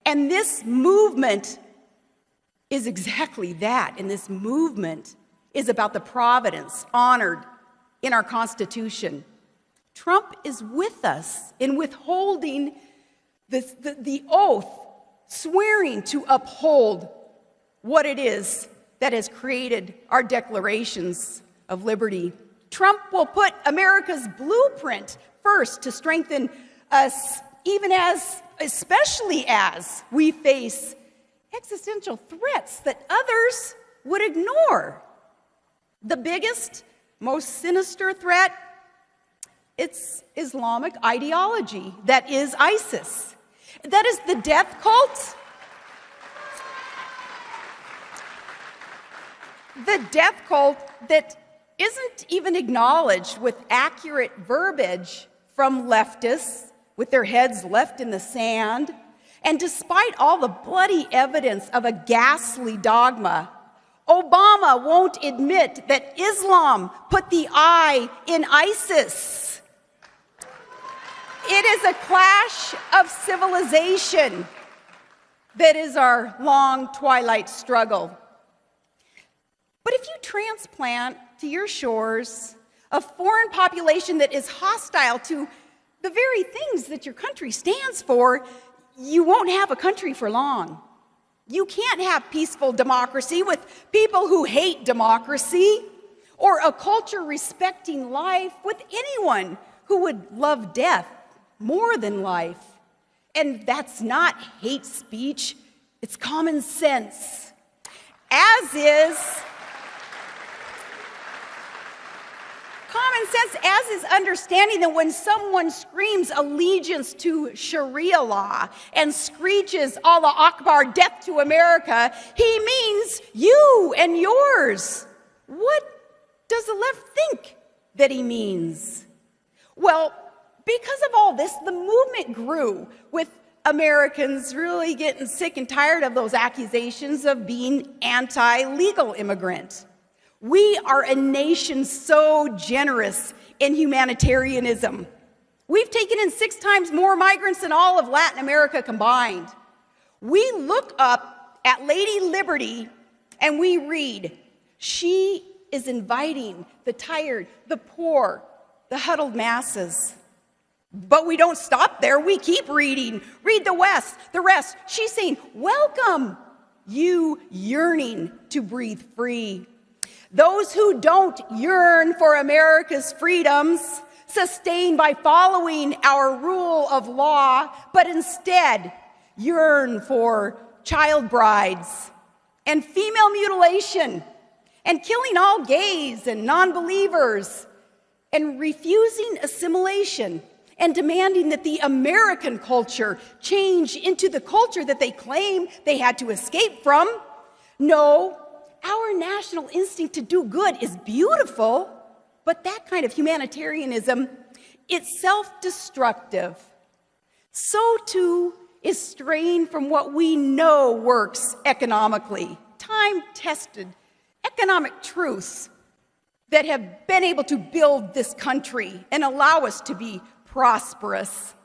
And this movement is exactly that. And this movement is about the providence honored in our Constitution. Trump is with us in withholding the oath, swearing to uphold what it is that has created our declarations of liberty. Trump will put America's blueprint first to strengthen us, especially as we face existential threats that others would ignore. The biggest, most sinister threat, it's Islamic ideology, that is ISIS. That is the death cult. The death cult that isn't even acknowledged with accurate verbiage from leftists with their heads left in the sand. And despite all the bloody evidence of a ghastly dogma, Obama won't admit that Islam put the I in ISIS. It is a clash of civilization that is our long twilight struggle. But if you transplant to your shores a foreign population that is hostile to the very things that your country stands for, you won't have a country for long. You can't have peaceful democracy with people who hate democracy, or a culture respecting life with anyone who would love death more than life. And that's not hate speech, it's common sense. As is understanding that when someone screams allegiance to Sharia law and screeches Allah Akbar, death to America, he means you and yours. What does the left think that he means? Well, because of all this, the movement grew, with Americans really getting sick and tired of those accusations of being anti-legal immigrant. We are a nation so generous in humanitarianism. We've taken in 6 times more migrants than all of Latin America combined. We look up at Lady Liberty and we read, she is inviting the tired, the poor, the huddled masses. But we don't stop there. We keep reading. Read the rest. She's saying, welcome, you yearning to breathe free. Those who don't yearn for America's freedoms, sustained by following our rule of law, but instead yearn for child brides and female mutilation and killing all gays and non-believers and refusing assimilation and demanding that the American culture change into the culture that they claim they had to escape from. No, our national instinct to do good is beautiful, but that kind of humanitarianism, it's self-destructive. So too is straying from what we know works economically, time-tested economic truths that have been able to build this country and allow us to be prosperous.